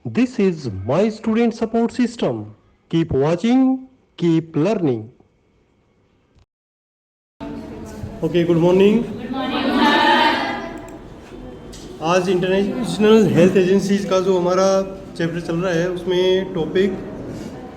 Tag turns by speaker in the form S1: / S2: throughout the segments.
S1: This is my student support system. Keep watching, keep learning. Okay, good morning. आज international health agencies का जो हमारा chapter चल रहा है उसमें टॉपिक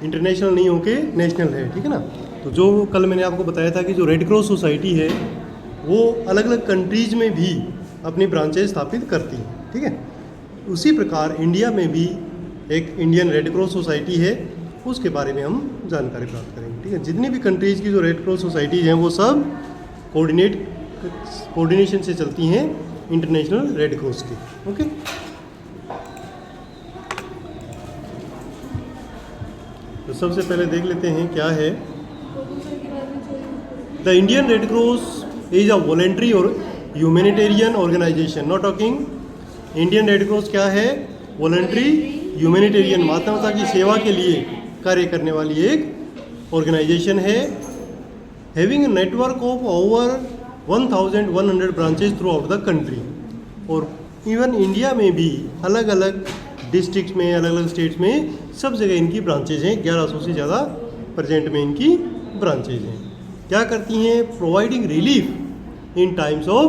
S1: इंटरनेशनल नहीं होके नेशनल है, ठीक है ना। तो जो कल मैंने आपको बताया था कि जो रेड क्रॉस सोसाइटी है वो अलग अलग कंट्रीज में भी अपनी ब्रांचेज स्थापित करती है, ठीक है। उसी प्रकार इंडिया में भी एक इंडियन रेड क्रॉस सोसाइटी है, उसके बारे में हम जानकारी प्राप्त करेंगे, ठीक है। जितनी भी कंट्रीज़ की जो रेड क्रॉस सोसाइटीज़ हैं वो सब कोऑर्डिनेशन से चलती हैं इंटरनेशनल रेड क्रॉस की, ओके। तो सबसे पहले देख लेते हैं क्या है। The Indian Red Cross is a voluntary और humanitarian organisation. Not talking. Indian Red Cross क्या है? वॉलेंट्री ह्यूमैनिटेरियन, मानवता की सेवा के लिए कार्य करने वाली एक ऑर्गेनाइजेशन है। Having a network of over 1100 branches through out the country. और इवन इंडिया में भी अलग अलग डिस्ट्रिक्ट में, अलग अलग स्टेट्स में सब जगह इनकी ब्रांचेज हैं। 1100 से ज़्यादा प्रेजेंट में इनकी ब्रांचेज हैं। क्या करती हैं? Providing relief in times of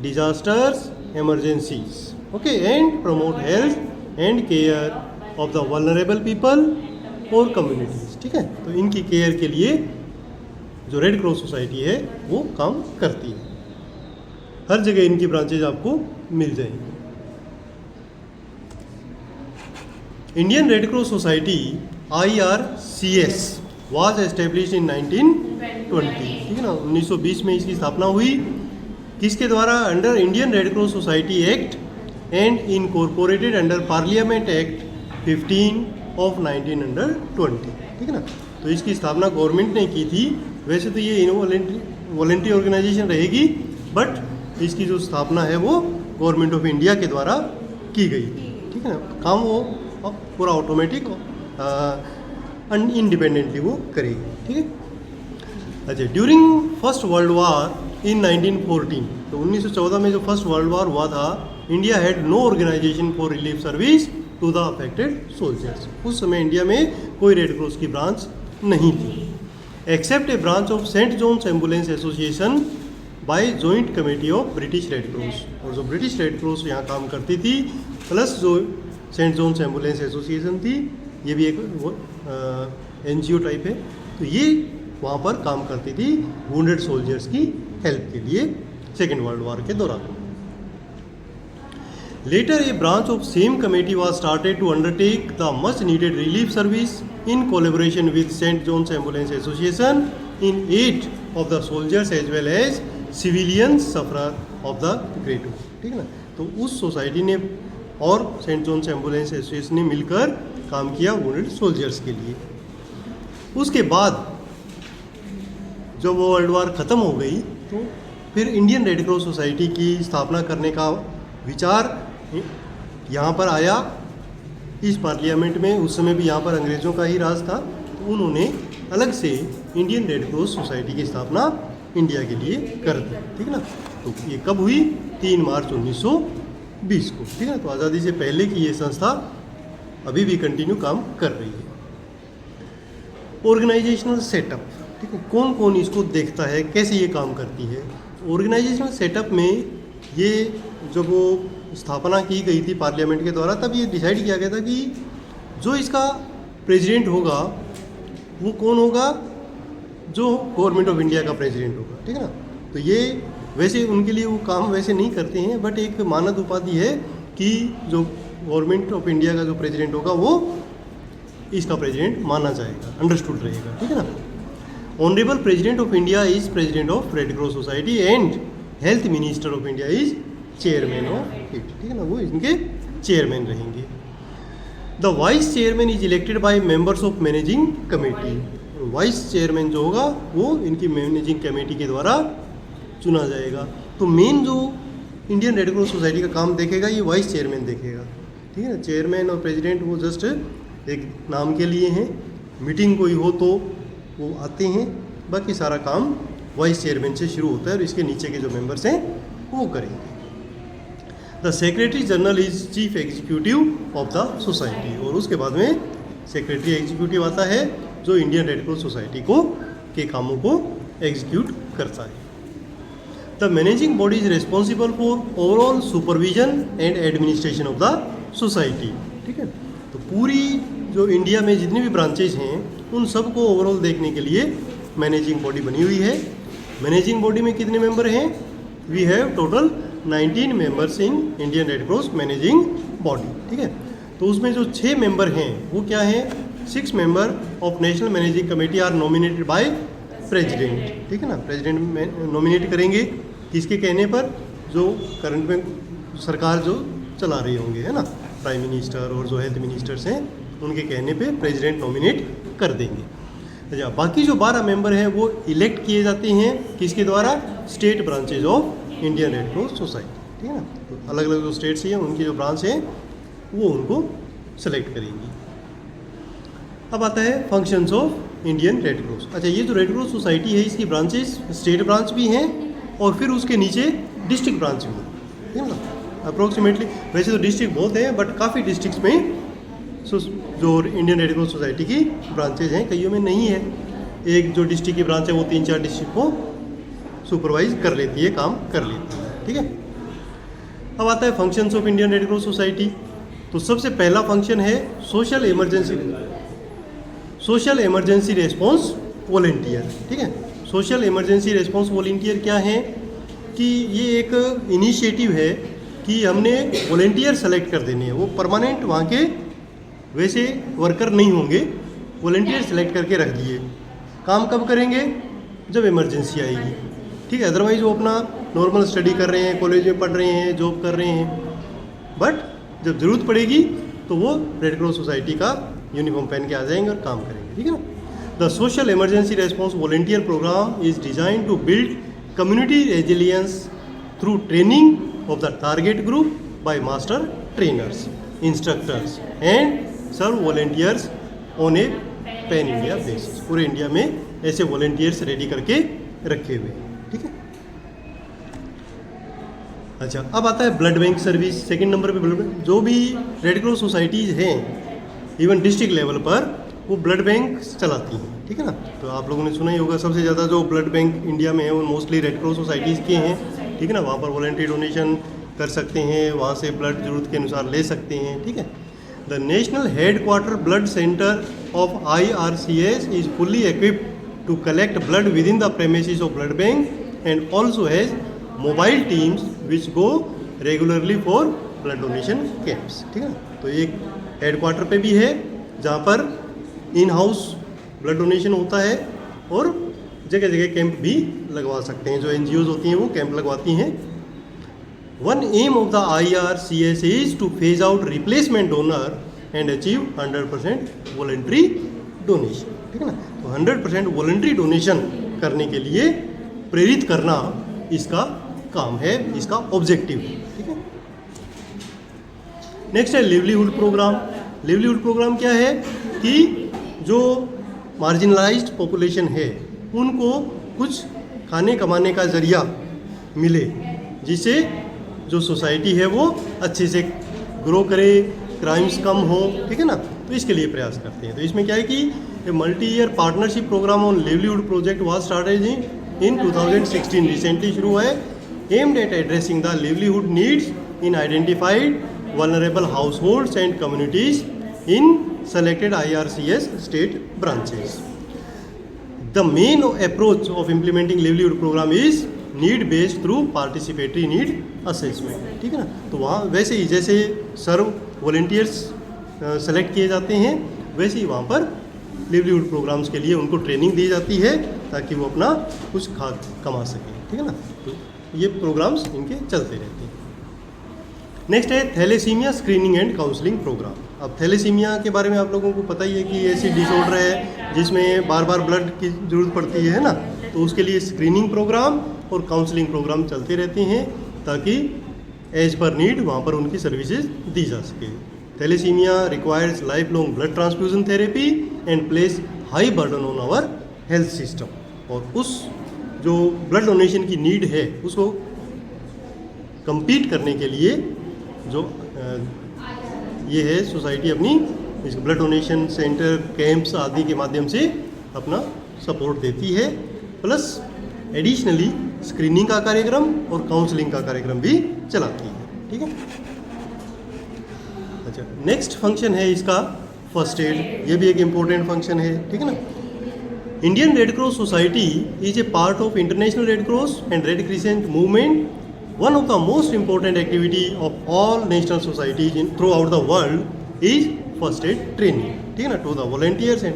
S1: disasters, emergencies, okay, and promote health and care of the vulnerable people और कम्युनिटीज़, ठीक है। तो इनकी केयर के लिए जो रेड क्रॉस सोसाइटी है वो काम करती है। हर जगह इनकी ब्रांचेज आपको मिल जाएंगी। Indian Red Cross society IRCS was established in 1920, ठीक है ना। 1920 में इसकी स्थापना हुई। किसके द्वारा? Under Indian Red Cross society act and incorporated under parliament act 15 of 1920, ठीक है ना। तो इसकी स्थापना गवर्नमेंट ने की थी। वैसे तो ये वॉलेंट्री ऑर्गेनाइजेशन रहेगी, बट इसकी जो स्थापना है वो गवर्नमेंट ऑफ इंडिया के द्वारा की गई, ठीक है ना। काम वो पूरा ऑटोमेटिक इंडिपेंडेंटली वो करेगी, ठीक है। अच्छा, ड्यूरिंग फर्स्ट वर्ल्ड वार इन 1914, तो 1914 में जो फर्स्ट वर्ल्ड वार हुआ था, India had no organisation for relief service to the affected soldiers. उस समय इंडिया में कोई रेड क्रॉस की ब्रांच नहीं थी, except a branch of Saint John's ambulance association by joint committee of British Red Cross. और जो ब्रिटिश रेड क्रॉस यहाँ काम करती थी, प्लस जो सेंट जॉन्स एम्बुलेंस एसोसिएशन थी, ये भी एक NGO टाइप है, तो ये वहाँ पर काम करती थी वुंडेड सोल्जर्स की हेल्प के लिए सेकेंड वर्ल्ड वार के दौरान। Later, a branch of same committee was started to undertake the much needed relief service in collaboration with St. John's Ambulance Association in aid of the soldiers as well as civilians sufferer of the Great War, ठीक है ना। तो उस society ने और Saint John's ambulance association ने मिलकर काम किया वुंडेड सोल्जर्स के लिए। उसके बाद जब वो वर्ल्ड वार ख़त्म हो गई तो फिर इंडियन रेड क्रॉस सोसाइटी की स्थापना करने का विचार यहाँ पर आया इस पार्लियामेंट में। उस समय भी यहाँ पर अंग्रेज़ों का ही राज था, तो उन्होंने अलग से इंडियन रेड क्रॉस सोसाइटी की स्थापना इंडिया के लिए कर दी, ठीक है ना। तो ये कब हुई? 3 मार्च 1920 को, ठीक है। तो आज़ादी से पहले की ये संस्था अभी भी कंटिन्यू काम कर रही है। ऑर्गेनाइजेशनल सेटअप, ठीक है, कौन कौन इसको देखता है, कैसे ये काम करती है। ऑर्गेनाइजेशनल सेटअप में ये जब वो स्थापना की गई थी पार्लियामेंट के द्वारा, तब ये डिसाइड किया गया था कि जो इसका प्रेसिडेंट होगा वो कौन होगा? जो गवर्नमेंट ऑफ इंडिया का प्रेसिडेंट होगा, ठीक है ना। तो ये वैसे उनके लिए वो काम वैसे नहीं करते हैं, बट एक मानद उपाधि है कि जो गवर्नमेंट ऑफ इंडिया का जो प्रेसिडेंट होगा वो इसका प्रेसिडेंट माना जाएगा, अंडरस्टूड रहेगा, ठीक है ना। Honourable president of India is president of red Cross society and health minister of India is chairman of it, ठीक है ना। वो इनके चेयरमैन रहेंगे। The vice chairman is elected by members of managing committee. Vice chairman जो होगा वो इनकी मैनेजिंग कमेटी के द्वारा चुना जाएगा। तो मेन जो इंडियन रेड क्रॉस सोसाइटी का काम देखेगा ये वाइस चेयरमैन देखेगा, ठीक है ना। चेयरमैन और प्रेसिडेंट वो जस्ट एक नाम के लिए हैं, मीटिंग कोई हो तो वो आते हैं, बाकी सारा काम वाइस चेयरमैन से शुरू होता है और इसके नीचे के जो मेंबर्स हैं वो करेंगे। The secretary general is chief executive of the society, और उसके बाद में सेक्रेटरी एग्जीक्यूटिव आता है जो इंडियन रेड क्रॉस सोसाइटी को के कामों को एग्जीक्यूट करता है। The managing body is responsible for overall supervision and administration of the society. ठीक है, तो पूरी जो इंडिया में जितनी भी ब्रांचेज हैं उन सबको ओवरऑल देखने के लिए मैनेजिंग बॉडी बनी हुई है। मैनेजिंग बॉडी में कितने मेंबर हैं? We have total 19 members in Indian Red Cross managing body. ठीक है, तो उसमें जो 6 मेंबर हैं वो क्या हैं? 6 member of national managing committee are nominated by president. ठीक है ना, प्रेसिडेंट में नॉमिनेट करेंगे किसके कहने पर? जो करंट में सरकार जो चला रही होंगे, है ना, प्राइम मिनिस्टर और जो हेल्थ मिनिस्टर्स हैं उनके कहने पे प्रेसिडेंट नॉमिनेट कर देंगे। अच्छा, बाकी जो 12 मेंबर हैं वो इलेक्ट किए जाते हैं किसके द्वारा? State branches of Indian Red Cross society. ठीक है ना, तो अलग अलग जो स्टेट्स हैं उनकी जो ब्रांच हैं वो उनको सेलेक्ट करेंगी। अब आता है functions of Indian Red cross. अच्छा, ये जो रेड क्रॉस सोसाइटी है इसकी ब्रांचेस स्टेट ब्रांच भी हैं और फिर उसके नीचे डिस्ट्रिक्ट ब्रांच भी है। ठीक है ना, अप्रोक्सीमेटली वैसे तो डिस्ट्रिक्ट बहुत हैं बट काफ़ी डिस्ट्रिक्ट्स में जो इंडियन रेड क्रॉस सोसाइटी की ब्रांचेज हैं, कईयों में नहीं है। एक जो डिस्ट्रिक्ट की ब्रांच है वो 3-4 डिस्ट्रिक्ट को सुपरवाइज कर लेती है, काम कर लेती है। ठीक है, अब आता है functions of Indian Red Cross society. तो सबसे पहला फंक्शन है सोशल इमरजेंसी रेस्पॉन्स वॉलेंटियर। ठीक है, सोशल इमरजेंसी रेस्पॉन्स वॉलेंटियर क्या है कि ये एक इनिशिएटिव है कि हमने वॉलेंटियर सेलेक्ट कर देने हैं। वो परमानेंट वहाँ के वैसे वर्कर नहीं होंगे, वॉलेंटियर सेलेक्ट करके रख दिए। काम कब करेंगे? जब इमरजेंसी आएगी। ठीक है, अदरवाइज वो अपना नॉर्मल स्टडी कर रहे हैं, कॉलेज में पढ़ रहे हैं, जॉब कर रहे हैं, बट जब ज़रूरत पड़ेगी तो वो रेड क्रॉस सोसाइटी का यूनिफॉर्म पहन के आ जाएंगे और काम करेंगे। ठीक है ना, the social emergency response volunteer programme is design to build community resilience through training of the target group by master trainers, instructors and serve volunteers on a pan India basis. पूरे इंडिया में ऐसे volunteers ready करके रखे हुए हैं। ठीक है, अच्छा, अब आता है blood bank service. Second number पे ब्लड बैंक। जो भी रेड क्रॉस सोसाइटीज़ हैं इवन डिस्ट्रिक्ट लेवल पर वो ब्लड बैंक चलाती हैं। ठीक है ना, तो आप लोगों ने सुना ही होगा सबसे ज़्यादा जो ब्लड बैंक इंडिया में है वो मोस्टली रेड क्रॉस सोसाइटीज़ के हैं। ठीक है ना, वहाँ पर वॉलेंट्री डोनेशन कर सकते हैं, वहाँ से ब्लड जरूरत के अनुसार ले सकते हैं। ठीक है, the national headquarter blood centre of IRCS is fully equipped to collect blood within the premises of blood bank and also has mobile teams which go regularly for blood donation camps। ठीक है, तो एक headquarter पे भी है जहाँ पर in house blood donation होता है और जगह जगह कैंप भी लगवा सकते हैं। जो NGOs होती हैं वो कैंप लगवाती हैं। One aim of the IRCS is to phase out replacement donor and achieve 100% voluntary donation। ठीक है ना, तो 100% वॉलंटरी डोनेशन करने के लिए प्रेरित करना इसका काम है, इसका ऑब्जेक्टिव है। ठीक है, नेक्स्ट है लिवलीहुड प्रोग्राम। लिवलीहुड प्रोग्राम क्या है कि जो मार्जिनलाइज्ड पॉपुलेशन है उनको कुछ खाने कमाने का जरिया मिले जिससे जो सोसाइटी है वो अच्छे से ग्रो करे, क्राइम्स कम हो। ठीक है ना, तो इसके लिए प्रयास करते हैं। तो इसमें क्या है कि multi year partnership programme on livelihood project was started in 2016, recently शुरू है, aimed at addressing the livelihood needs in identified vulnerable households and communities in selected IRCS state branches. The main approach of implementing livelihood program is need based through participatory need assessment। ठीक है ना, तो वहाँ वैसे ही जैसे सर्व volunteers select किए जाते हैं वैसे ही वहाँ पर लिवलीहुड प्रोग्राम्स के लिए उनको ट्रेनिंग दी जाती है ताकि वो अपना कुछ कमा सकें। ठीक है ना, तो ये प्रोग्राम्स इनके चलते रहते हैं। नेक्स्ट है thalassemia screening and counselling programme. अब थैलेसीमिया के बारे में आप लोगों को पता ही है कि ऐसी डिसऑर्डर है जिसमें बार बार ब्लड की ज़रूरत पड़ती है ना, तो उसके लिए स्क्रीनिंग प्रोग्राम और काउंसलिंग प्रोग्राम चलते रहते हैं ताकि एज पर नीड वहाँ पर उनकी सर्विसेज दी जा सके। Thalassemia requires life long blood transfusion therapy and place high burden on our health system. और उस जो ब्लड डोनेशन की नीड है उसको कंपीट करने के लिए जो ये है सोसाइटी अपनी इस ब्लड डोनेशन सेंटर कैंप्स आदि के माध्यम से अपना सपोर्ट देती है, प्लस एडिशनली स्क्रीनिंग का कार्यक्रम और काउंसलिंग का कार्यक्रम भी चलाती है। ठीक है। अच्छा, नेक्स्ट फंक्शन है इसका फर्स्ट एड। ये भी एक इम्पोर्टेंट फंक्शन है। ठीक है ना। Indian Red Cross Society is a part of international Red Cross and Red Crescent movement, one of the most important activity of all national societies in throughout the world is first aid training. ठीक है ना, to the volunteers and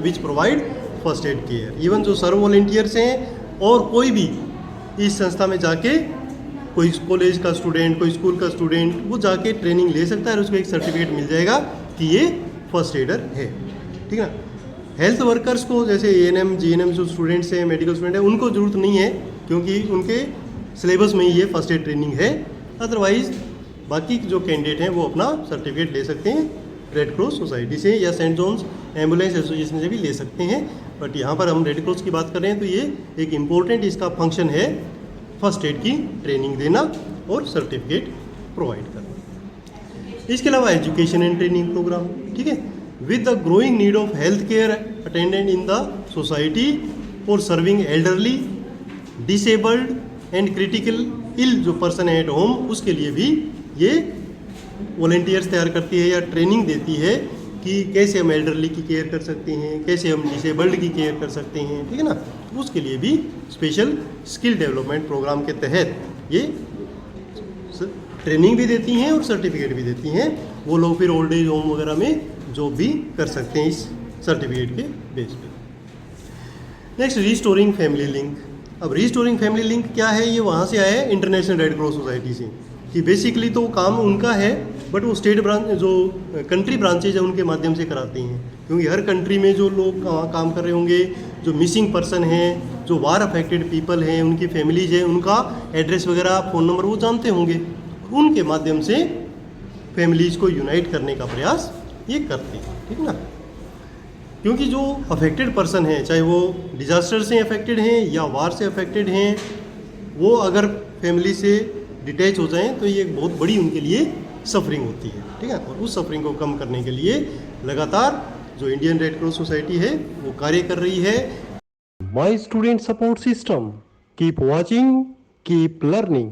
S1: which provide first aid care. Even जो serve volunteers हैं और कोई भी इस संस्था में जाके कोई कॉलेज का स्टूडेंट, कोई स्कूल का स्टूडेंट, वो जाके ट्रेनिंग ले सकता है और उसको एक सर्टिफिकेट मिल जाएगा कि ये फर्स्ट एडर है। ठीक है ना। हेल्थ वर्कर्स को जैसे एएनएम, जीएनएम जो स्टूडेंट्स हैं, मेडिकल स्टूडेंट हैं, उनको ज़रूरत नहीं है क्योंकि उनके सिलेबस में ही ये फर्स्ट एड ट्रेनिंग है। अदरवाइज बाकी जो कैंडिडेट हैं वो अपना सर्टिफिकेट ले सकते हैं रेड क्रॉस सोसाइटी से या सेंट जॉन्स एम्बुलेंस एसोसिएशन से भी ले सकते हैं। बट यहाँ पर हम रेड क्रॉस की बात कर रहे हैं तो ये एक इम्पोर्टेंट इसका फंक्शन है फर्स्ट एड की ट्रेनिंग देना और सर्टिफिकेट प्रोवाइड करना। इसके अलावा एजुकेशन एंड ट्रेनिंग प्रोग्राम। ठीक है। With the growing need of health care attendant in the society for serving elderly, disabled and critical ill जो पर्सन है एट होम, उसके लिए भी ये वॉलंटियर्स तैयार करती है या ट्रेनिंग देती है कि कैसे हम एल्डरली की केयर कर सकते हैं, कैसे हम डिसेबल्ड की केयर कर सकते हैं। ठीक है ना। उसके लिए भी स्पेशल स्किल डेवलपमेंट प्रोग्राम के तहत ये ट्रेनिंग भी देती हैं और सर्टिफिकेट भी देती हैं। वो लोग फिर ओल्ड एज होम वगैरह में जॉब भी कर सकते हैं इस सर्टिफिकेट के बेस पे। Next, restoring family link. अब रिस्टोरिंग फैमिली लिंक क्या है? ये वहाँ से आया है इंटरनेशनल रेड क्रॉस सोसाइटी से, कि बेसिकली तो काम उनका है बट वो स्टेट ब्रांच जो कंट्री ब्रांचेज है उनके माध्यम से कराती हैं, क्योंकि हर कंट्री में जो लोग काम कर रहे होंगे, जो मिसिंग पर्सन हैं, जो वार अफेक्टेड पीपल हैं, उनकी फैमिलीज हैं, उनका एड्रेस वगैरह, फ़ोन नंबर वो जानते होंगे, उनके माध्यम से फैमिलीज को यूनाइट करने का प्रयास ये करते हैं। ठीक है ना। क्योंकि जो अफेक्टेड पर्सन हैं, चाहे वो डिजास्टर से अफेक्टेड हैं या वार से अफेक्टेड हैं, वो अगर फैमिली से डिटैच हो जाएं तो ये एक बहुत बड़ी उनके लिए सफरिंग होती है। ठीक है। और उस सफरिंग को कम करने के लिए लगातार जो इंडियन रेड क्रॉस सोसाइटी है वो कार्य कर रही है। My student support system, keep watching, keep learning.